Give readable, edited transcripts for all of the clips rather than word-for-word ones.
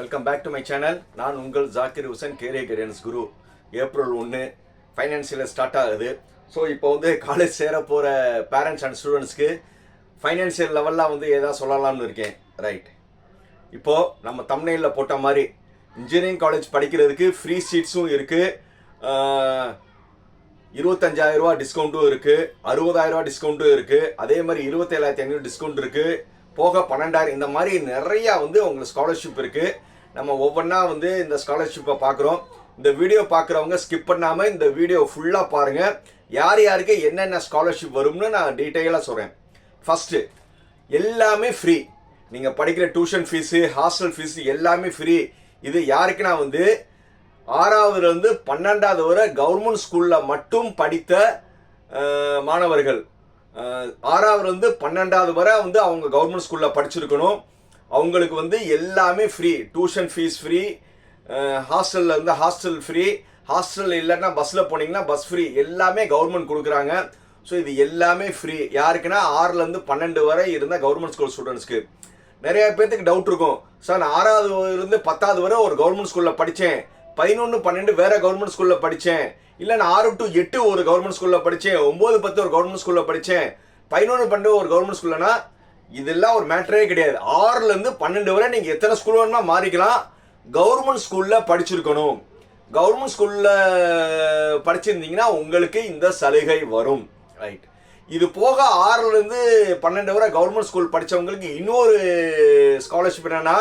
Welcome back to my channel. நான் உங்கள் Zakir Hussain, career guidance Guru. April 1 financial start ஆகுது. So இப்போ காலேஜ் சேர போகிற பேரண்ட்ஸ் அண்ட் ஸ்டூடெண்ட்ஸ்க்கு ஃபைனான்சியல் லெவலில் ஏதாவது சொல்லலாம்னு இருக்கேன். ரைட், இப்போது நம்ம தம்ப்நெயிலில் போட்ட மாதிரி இன்ஜினியரிங் காலேஜ் படிக்கிறதுக்கு ஃப்ரீ சீட்ஸும் இருக்குது, 25,000 ரூபா டிஸ்கவுண்ட்டும் இருக்குது, 60,000 ரூபா டிஸ்கவுண்ட்டும் இருக்குது, அதே மாதிரி 27,500 டிஸ்கவுண்ட் இருக்குது, போக 12,000 இந்த மாதிரி நிறையா உங்களுக்கு ஸ்காலர்ஷிப் இருக்குது. நம்ம ஒவ்வொன்றா இந்த ஸ்காலர்ஷிப்பை பார்க்குறோம். இந்த வீடியோ பார்க்குறவங்க ஸ்கிப் பண்ணாமல் இந்த வீடியோ ஃபுல்லாக பாருங்கள். யார் யாருக்கு என்னென்ன ஸ்காலர்ஷிப் வரும்னு நான் டீட்டெயிலாக சொல்கிறேன். ஃபஸ்ட்டு, எல்லாமே ஃப்ரீ. நீங்கள் படிக்கிற டியூஷன் ஃபீஸு, ஹாஸ்டல் ஃபீஸு எல்லாமே ஃப்ரீ. இது யாருக்குன்னா 6வதுலேருந்து 12வது வரை கவர்மெண்ட் ஸ்கூலில் மட்டும் படித்த மாணவர்கள், 6வதுலேருந்து 12வது வரை அவங்க கவர்மெண்ட் ஸ்கூலில் படிச்சிருக்கணும். அவங்களுக்கு எல்லாமே ஃப்ரீ. டியூஷன் ஃபீஸ் ஃப்ரீ, ஹாஸ்டலில் இருந்து ஹாஸ்டல் ஃப்ரீ, ஹாஸ்டல் இல்லைன்னா பஸ்ஸில் போனீங்கன்னா பஸ் ஃப்ரீ, எல்லாமே கவர்மெண்ட் கொடுக்குறாங்க. ஸோ இது எல்லாமே ஃப்ரீ. யாருக்குன்னா 6லேருந்து 12 வரை இருந்த கவர்மெண்ட் ஸ்கூல் ஸ்டூடெண்ட்ஸ்க்கு. நிறைய பேர்த்துக்கு டவுட் இருக்கும், சார் நான் 6வதுலேருந்து 10வது வரை ஒரு கவர்மெண்ட் ஸ்கூலில் படித்தேன், 11, 12 வேறு கவர்மெண்ட் ஸ்கூலில் படித்தேன், இல்லை நான் 6 to 8 ஒரு கவர்மெண்ட் ஸ்கூலில் படித்தேன், 9, 10 ஒரு கவர்மெண்ட் ஸ்கூலில் படித்தேன், 11, 12 ஒரு கவர்மெண்ட் ஸ்கூல்லனா இதெல்லாம் ஒரு மேட்டரே கிடையாது. 6லேருந்து 12 வரை நீங்கள் எத்தனை ஸ்கூல் வேணுமா மாறிக்கலாம். கவர்மெண்ட் ஸ்கூலில் படிச்சிருக்கணும். கவர்மெண்ட் ஸ்கூலில் படிச்சிருந்தீங்கன்னா உங்களுக்கு இந்த சலுகை வரும். ரைட், இது போக 6லேருந்து 12 வரை கவர்மெண்ட் ஸ்கூல் படித்தவங்களுக்கு இன்னொரு ஸ்காலர்ஷிப் என்னென்னா,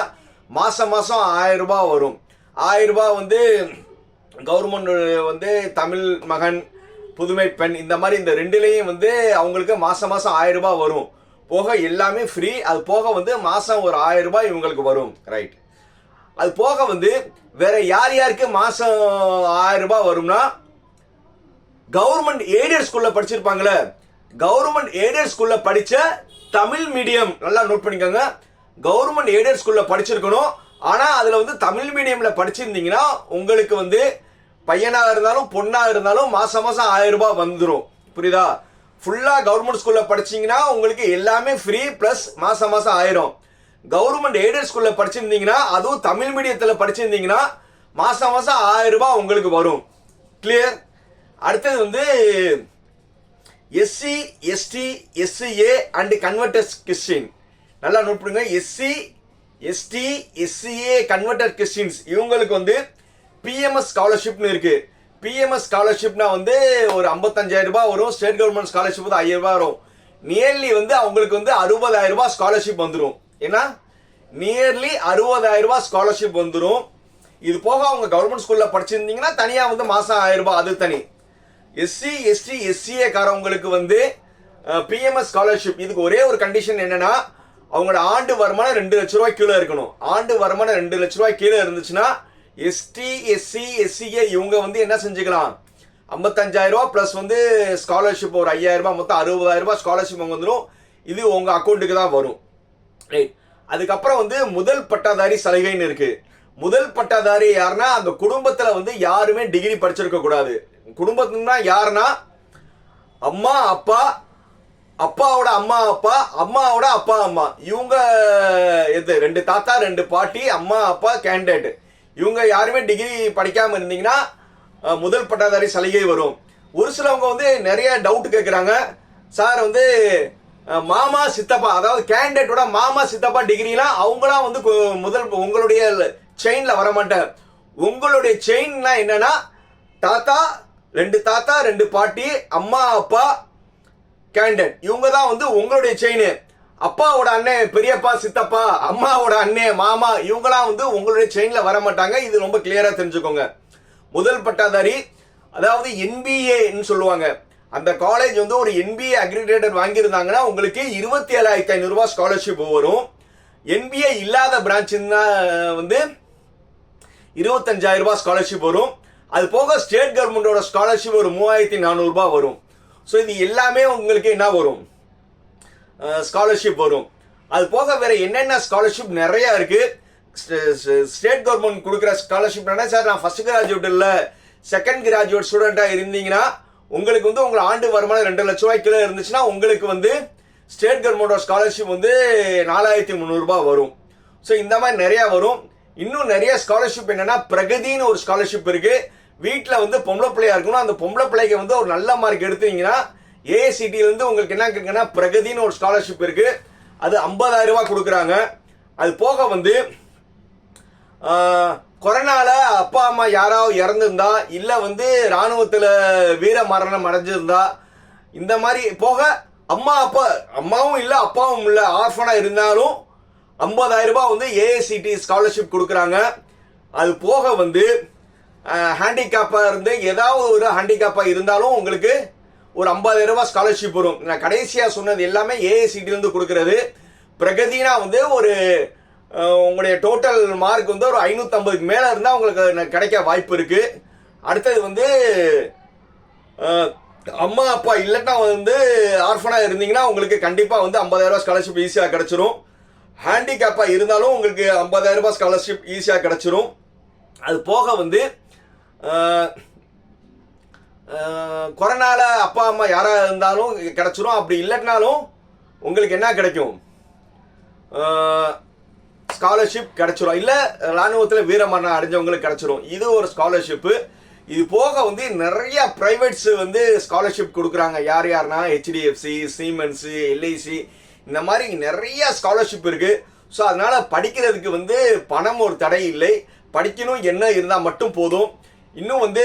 மாதம் 1000 ரூபாய் வரும். 1000 ரூபாய் கவர்மெண்ட் தமிழ் மகன், புதுமை பெண் இந்த மாதிரி இந்த ரெண்டுலேயும் அவங்களுக்கு மாதம் 1000 ரூபாய் வரும். போக எல்லாமே ஃப்ரீ. அது போக மாதம் ஒரு 1000 ரூபாய் இவங்களுக்கு வரும். ரைட், அது போக வேற யார் யாருக்கு மாதம் 1000 ரூபாய் வரும்னா, கவர்மெண்ட் எய்டட் ஸ்கூலில் படிச்சிருப்பாங்களே, கவர்மெண்ட் எய்டட் ஸ்கூலில் படித்த தமிழ் மீடியம், நல்லா நோட் பண்ணிக்கோங்க, கவர்மெண்ட் எய்டட் ஸ்கூலில் படிச்சிருக்கணும். ஆனால் அதில் தமிழ் மீடியமில் படிச்சிருந்தீங்கன்னா உங்களுக்கு பையனாக இருந்தாலும் பொண்ணாக இருந்தாலும் மாதம் 1000 ரூபாய் வந்துடும். புரியுதா? ஃபுல்லாக கவர்மெண்ட் ஸ்கூலில் படிச்சிங்கன்னா உங்களுக்கு எல்லாமே ஃப்ரீ ப்ளஸ் மாதம் 1000. கவர்மெண்ட் எய்டட் ஸ்கூலில் படிச்சிருந்தீங்கன்னா, அதுவும் தமிழ் மீடியத்தில் படிச்சிருந்தீங்கன்னா மாதம் 1000 ரூபாய் உங்களுக்கு வரும். கிளியர்? அடுத்தது SC, ST, SCA and converters Christian. நல்லா நோட் பண்ணுங்க. SC, ST, SCA converter Christians இவங்களுக்கு பிஎம்எஸ் ஸ்காலர்ஷிப்னு இருக்கு. பிஎம்எஸ் ஸ்காலர்ஷிப்னா ஒரு 55,000 ரூபாய் வரும். ஸ்டேட் கவர்மெண்ட் ஸ்காலர்ஷிப் 5,000 ரூபாய் வரும். நியர்லி அவங்களுக்கு 60,000 ரூபாய் ஸ்காலர்ஷிப் வந்துடும். ஏன்னா நியர்லி 60,000 ரூபாய் ஸ்காலர்ஷிப் வந்துடும். இது போக அவங்க கவர்மெண்ட் ஸ்கூலில் படிச்சிருந்தீங்கன்னா தனியாக மாதம் 1000 ரூபாய், அது தனி. எஸ்சி, எஸ்டி, எஸ்சிஏ காரவங்களுக்கு பிஎம்எஸ் ஸ்காலர்ஷிப். இதுக்கு ஒரே ஒரு கண்டிஷன் என்னன்னா, அவங்களோட ஆண்டு வருமானம் 2 லட்ச ரூபாய் கீழே இருக்கணும். ஆண்டு வருமானம் 2 லட்ச ரூபாய் கீழே இருந்துச்சுன்னா எஸ்டி, எஸ்சி, எஸ்சிஏ இவங்க என்ன செஞ்சுக்கலாம், 55,000 ரூபாய் ப்ளஸ் ஸ்காலர்ஷிப் ஒரு 5,000 ரூபாய், மொத்தம் 60,000 ரூபாய் ஸ்காலர்ஷிப் வந்துடும். இது உங்கள் அக்கௌண்ட்டுக்கு தான் வரும். ரைட், அதுக்கப்புறம் முதல் பட்டாதாரி சலுகைன்னு இருக்கு. முதல் பட்டாதாரி யாருன்னா, அந்த குடும்பத்தில் யாருமே டிகிரி படிச்சிருக்க கூடாது. குடும்பத்துனா யாருன்னா, அம்மா அப்பா, அப்பாவோட அம்மா அப்பா, அம்மாவோட அப்பா அம்மா, இவங்க 2 தாத்தா 2 பாட்டி, அம்மா அப்பா கேண்டிடேட், இவங்க யாருமே டிகிரி படிக்காம இருந்தீங்கன்னா முதல் பட்டாதாரி சலுகை வரும். ஒரு சிலவங்க நிறைய டவுட் கேட்குறாங்க, சார் மாமா சித்தப்பா, அதாவது கேண்டிடேட்டோட மாமா சித்தப்பா டிகிரிலாம் அவங்களாம் முதல் உங்களுடைய செயின்ல வர மாட்டார். உங்களுடைய செயின்னா என்னன்னா, தாத்தா 2 தாத்தா 2 பாட்டி, அம்மா அப்பா கேண்டிடேட், இவங்க தான் உங்களுடைய செயின். அப்பாவோட அண்ணன் பெரியப்பா சித்தப்பா, அம்மாவோட அண்ணன் மாமா, இவங்களாம் உங்களுடைய செயின்ல வர மாட்டாங்க. இது ரொம்ப கிளியரா தெரிஞ்சுக்கோங்க. முதல் பட்டாதாரி, அதாவது என்பிஏன்னு சொல்லுவாங்க, அந்த காலேஜ் ஒரு என்பிஏ அக்ரிடேட்டர் வாங்கியிருந்தாங்கன்னா உங்களுக்கு 27,500 ரூபாய் ஸ்காலர்ஷிப் வரும். என்பிஏ இல்லாத பிரான்ச்சுன்னா 25,000 ரூபாய் ஸ்காலர்ஷிப் வரும். அது போக ஸ்டேட் கவர்மெண்டோட ஸ்காலர்ஷிப் ஒரு 3,400 ரூபாய் வரும். ஸோ இது எல்லாமே உங்களுக்கு என்ன வரும், ஸ்காலர்ஷிப் வரும். அது போக வேற என்னென்ன ஸ்காலர்ஷிப் நிறைய இருக்கு. ஸ்டேட் கவர்மெண்ட் கொடுக்குற ஸ்காலர்ஷிப் என்ன, சார் நான் ஃபர்ஸ்ட் கிராஜுவேட் இல்லை செகண்ட் கிராஜுவேட் ஸ்டூடெண்டாக இருந்தீங்கன்னா உங்களுக்கு உங்கள் ஆண்டு வருமானம் 2 லட்ச ரூபாய் கீழே இருந்துச்சுன்னா உங்களுக்கு ஸ்டேட் கவர்மெண்டோட ஸ்காலர்ஷிப் 4,300 ரூபாய் வரும். ஸோ இந்த மாதிரி நிறையா வரும். இன்னும் நிறைய ஸ்காலர்ஷிப் என்னன்னா பிரகதின்னு ஒரு ஸ்காலர்ஷிப் இருக்கு. வீட்டில் வந்து பொம்பளை பிள்ளையா இருக்கணும், அந்த பொம்பளை பிள்ளைக்கு வந்து ஒரு நல்ல மார்க் எடுத்தீங்கன்னா ஏஐசிடில இருந்து உங்களுக்கு என்ன இருக்குன்னா பிரகதின்னு ஒரு ஸ்காலர்ஷிப் இருக்கு. அது 50,000 ரூபாய் கொடுக்குறாங்க. அது போக வந்து கொரோனால அப்பா அம்மா யாராவது இறந்துருந்தா இல்ல வந்து ராணுவத்துல வீர மரணம் அடைஞ்சிருந்தா இந்த மாதிரி போக அம்மாவும் இல்ல அப்பாவும் இல்ல ஆர்ஃபனா இருந்தாலும் 50,000 ரூபாய் வந்து ஏஐசிடி ஸ்காலர்ஷிப் கொடுக்குறாங்க. அது போக வந்து ஹேண்டிகேப்பா இருந்து ஏதாவது ஒரு ஹேண்டிகேப்பா இருந்தாலும் உங்களுக்கு ஒரு 50,000 ரூபாய் ஸ்காலர்ஷிப் வரும். நான் கடைசியா சொன்னது எல்லாமே ஏஐசிடி இருந்து கொடுக்கறது. பிரகதினா வந்து ஒரு உங்களுடைய டோட்டல் மார்க் வந்து ஒரு 550க்கு மேல இருந்தா உங்களுக்கு கிடைக்க வாய்ப்பு இருக்கு. அடுத்தது வந்து அம்மா அப்பா இல்லைன்னா வந்து ஆர்ஃபனா இருந்தீங்கன்னா உங்களுக்கு கண்டிப்பா வந்து 50,000 ரூபாய் ஸ்காலர்ஷிப் ஈஸியா கிடைச்சிரும். ஹேண்டிகேப்பா இருந்தாலும் உங்களுக்கு 50,000 ரூபாய் ஸ்காலர்ஷிப் ஈஸியா கிடைச்சிரும். அது போக வந்து கொரோனால அப்பா அம்மா யாரா இருந்தாலும் கிடைச்சிரும். அப்படி இல்லைனாலும் உங்களுக்கு என்ன கிடைக்கும், ஸ்காலர்ஷிப் கிடைச்சிரும். இல்ல ராணுவத்தில் வீரமரணம் அடைஞ்சவங்களுக்கு கிடைச்சிரும். இது ஒரு ஸ்காலர்ஷிப்பு. இது போக வந்து நிறைய பிரைவேட்ஸ் வந்து ஸ்காலர்ஷிப் கொடுக்குறாங்க. யாருன்னா ஹெச்டிஎஃப்சி, சீமென்ஸ், எல்ஐசி, இந்த மாதிரி நிறைய ஸ்காலர்ஷிப் இருக்கு. ஸோ அதனால படிக்கிறதுக்கு வந்து பணம் ஒரு தடை இல்லை. படிக்கணும் என்ன இருந்தால் மட்டும் போதும். இன்னும் வந்து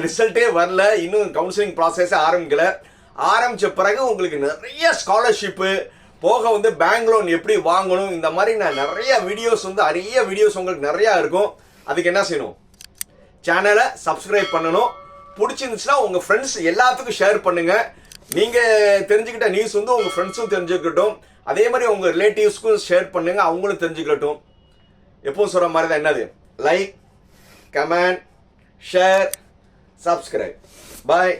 ரிசல்ட்டே வரல, இன்னும் கவுன்சிலிங் ப்ராசஸ் ஆரம்பிக்கல. ஆரம்பிச்ச பிறகு உங்களுக்கு நிறைய ஸ்காலர்ஷிப்பு போக வந்து பேங்க் லோன் எப்படி வாங்கணும் இந்த மாதிரி நான் நிறைய வீடியோஸ் உங்களுக்கு நிறைய இருக்கும். அதுக்கு என்ன செய்யணும், சேனலை சப்ஸ்கிரைப் பண்ணணும். பிடிச்சிருந்துச்சுன்னா உங்க ஃப்ரெண்ட்ஸ் எல்லாத்துக்கும் ஷேர் பண்ணுங்க. நீங்க தெரிஞ்சுக்கிட்ட நியூஸ் வந்து உங்க ஃப்ரெண்ட்ஸும் தெரிஞ்சுக்கட்டும். அதே மாதிரி உங்க ரிலேட்டிவ்ஸ்க்கும் ஷேர் பண்ணுங்க, அவங்களும் தெரிஞ்சுக்கட்டும். எப்பவும் சொல்ற மாதிரி தான், என்னது, லைக், கமெண்ட், ஷேர், சப்ஸ்கிரைப். பாய்.